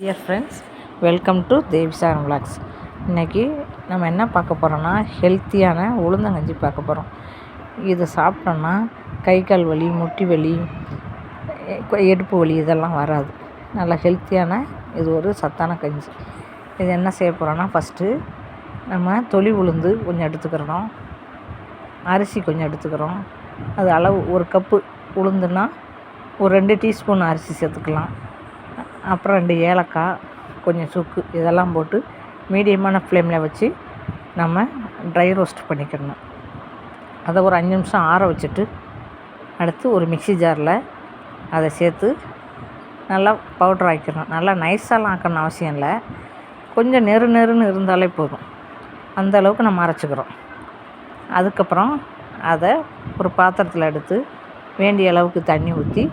Dear friends, welcome to Devisaram vlogs. இன்றைக்கி நம்ம என்ன பார்க்க போகிறோன்னா, ஹெல்த்தியான உளுந்தங்கஞ்சி பார்க்க போகிறோம். இதை சாப்பிட்டோன்னா கை கால் வலி, முட்டி வலி, இடுப்பு வலி இதெல்லாம் வராது. நல்லா ஹெல்த்தியான இது ஒரு சத்தான கஞ்சி. இது என்ன செய்ய போகிறோன்னா, ஃபஸ்ட்டு நம்ம தொளி உளுந்து கொஞ்சம் எடுத்துக்கிறோம், அரிசி கொஞ்சம் எடுத்துக்கிறோம். அது அளவு ஒரு கப்பு உளுந்துன்னா ஒரு 2 டீஸ்பூன் அரிசி சேர்த்துக்கலாம். அப்புறம் 2 ஏலக்காய், கொஞ்சம் சுக்கு இதெல்லாம் போட்டு மீடியமான ஃப்ளேமில் வச்சு நம்ம ட்ரை ரோஸ்ட் பண்ணிக்கணும். அதை ஒரு 5 நிமிஷம் ஆற வச்சுட்டு அடுத்து ஒரு மிக்ஸி ஜாரில் அதை சேர்த்து நல்லா பவுட்ரு ஆக்கிடணும். நல்லா நைஸாலாம் ஆக்கணும்னு அவசியம் இல்லை, கொஞ்சம் நெருன்னு இருந்தாலே போதும். அந்த அளவுக்கு நம்ம அரைச்சிக்கிறோம். அதுக்கப்புறம் அதை ஒரு பாத்திரத்தில் எடுத்து வேண்டிய அளவுக்கு தண்ணி ஊற்றி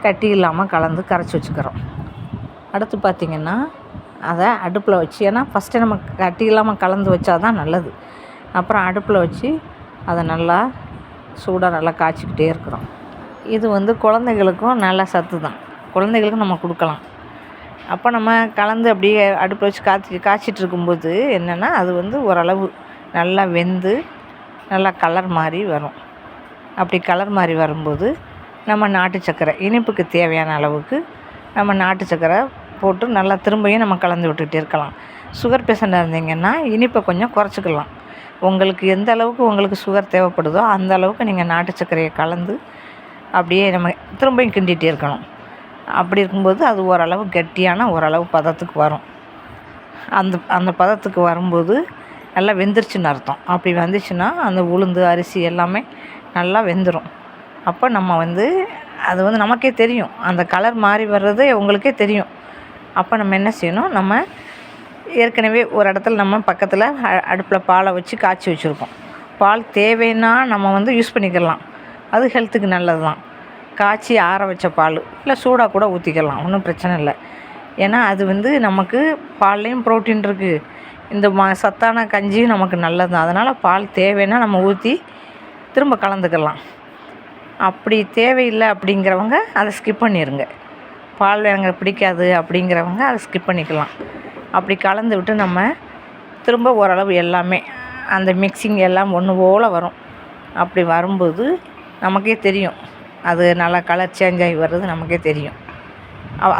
கட்டி இல்லாமல் கலந்து கரைச்சி வச்சுக்கிறோம். அடுத்து பார்த்திங்கன்னா, அதை அடுப்பில் வச்சு, ஏன்னா ஃபஸ்ட்டு நம்ம கட்டி இல்லாமல் கலந்து வச்சா தான் நல்லது. அப்புறம் அடுப்பில் வச்சு அதை நல்லா சூடாக நல்லா காய்ச்சிக்கிட்டே இருக்கிறோம். இது குழந்தைகளுக்கும் நல்ல சத்து தான், குழந்தைகளுக்கும் நம்ம கொடுக்கலாம். அப்போ நம்ம கலந்து அப்படியே அடுப்பில் வச்சு காய்ச்சிட்டு இருக்கும்போது என்னென்னா, அது ஓரளவு நல்லா வெந்து நல்லா கலர் மாதிரி வரும். அப்படி கலர் மாதிரி வரும்போது நம்ம நாட்டு சர்க்கரை, இனிப்புக்கு தேவையான அளவுக்கு நம்ம நாட்டு சர்க்கரை போட்டு நல்லா திரும்பியும் நம்ம கலந்து விட்டுகிட்டே இருக்கலாம். சுகர் பேஷண்ட்டாக இருந்தீங்கன்னா இனிப்பை கொஞ்சம் குறைச்சிக்கலாம். உங்களுக்கு எந்த அளவுக்கு உங்களுக்கு சுகர் தேவைப்படுதோ அந்த அளவுக்கு நீங்கள் நாட்டு சர்க்கரையை கலந்து அப்படியே நம்ம திரும்பியும் கிண்டிகிட்டே இருக்கணும். அப்படி இருக்கும்போது அது ஓரளவு கெட்டியான ஓரளவு பதத்துக்கு வரும். அந்த பதத்துக்கு வரும்போது நல்லா வெந்துருச்சுன்னு அர்த்தம். அப்படி வந்துச்சுன்னா அந்த உளுந்து அரிசி எல்லாமே நல்லா வெந்துடும். அப்போ நம்ம அது நமக்கே தெரியும், அந்த கலர் மாறி வர்றது உங்களுக்கே தெரியும். அப்போ நம்ம என்ன செய்யணும், நம்ம ஏற்கனவே ஒரு இடத்துல நம்ம பக்கத்தில் அடுப்பில் பாலை வச்சு காய்ச்சி வச்சுருக்கோம். பால் தேவைன்னா நம்ம யூஸ் பண்ணிக்கலாம், அது ஹெல்த்துக்கு நல்லது தான். காய்ச்சி ஆற வச்ச பால் இல்லை சூடாக கூட ஊற்றிக்கலாம், ஒன்றும் பிரச்சனை இல்லை. ஏன்னா அது நமக்கு பால்லேயும் ப்ரோட்டீன் இருக்குது, இந்த சத்தான கஞ்சியும் நமக்கு நல்லது தான். அதனால் பால் தேவைன்னா நம்ம ஊற்றி திரும்ப கலந்துக்கலாம். அப்படி தேவையில்லை அப்படிங்கிறவங்க அதை ஸ்கிப் பண்ணிடுங்க. பால் எனக்கு பிடிக்காது அப்படிங்கிறவங்க அதை ஸ்கிப் பண்ணிக்கலாம். அப்படி கலந்து விட்டு நம்ம திரும்ப ஓரளவு எல்லாமே அந்த மிக்சிங் எல்லாம் ஒன்று போல் வரும். அப்படி வரும்போது நமக்கே தெரியும், அது நல்லா கலர் சேஞ்ச் ஆகி வர்றது நமக்கே தெரியும்.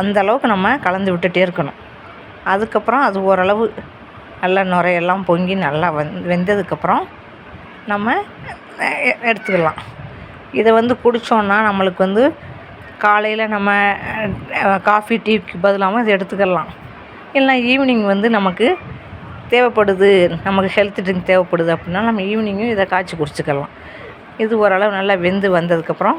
அந்த அளவுக்கு நம்ம கலந்து விட்டுகிட்டே இருக்கணும். அதுக்கப்புறம் அது ஓரளவு நல்லா நுரையெல்லாம் பொங்கி நல்லா வெந்ததுக்கப்புறம் நம்ம எடுத்துக்கலாம். இதை குடித்தோன்னா நம்மளுக்கு காலையில் நம்ம காஃபி டீக்கு பதிலாகவும் இதை எடுத்துக்கலாம். இல்லைனா ஈவினிங் நமக்கு தேவைப்படுது, நமக்கு ஹெல்த் ட்ரிங்க் தேவைப்படுது அப்படின்னா நம்ம ஈவினிங்கும் இதை காய்ச்சி குடிச்சிக்கலாம். இது ஓரளவு நல்லா வெந்து வந்ததுக்கப்புறம்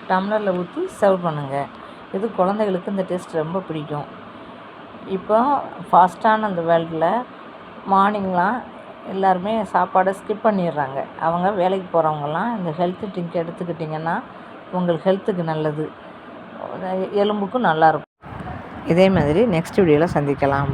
டம்ளரில் ஊற்றி சர்வ் பண்ணுங்கள். இது குழந்தைகளுக்கு இந்த டேஸ்ட் ரொம்ப பிடிக்கும். இப்போ ஃபாஸ்ட்டான அந்த வேர்ல்டில் மார்னிங்லாம் எல்லாருமே சாப்பாடை ஸ்கிப் பண்ணிடுறாங்க. அவங்க வேலைக்கு போகிறவங்கலாம் இந்த ஹெல்த் ட்ரிங்க் எடுத்துக்கிட்டிங்கன்னா உங்களுக்கு ஹெல்த்துக்கு நல்லது, எலும்புக்கும் நல்லாயிருக்கும். இதே மாதிரி நெக்ஸ்ட் வீடியோவில் சந்திக்கலாம்.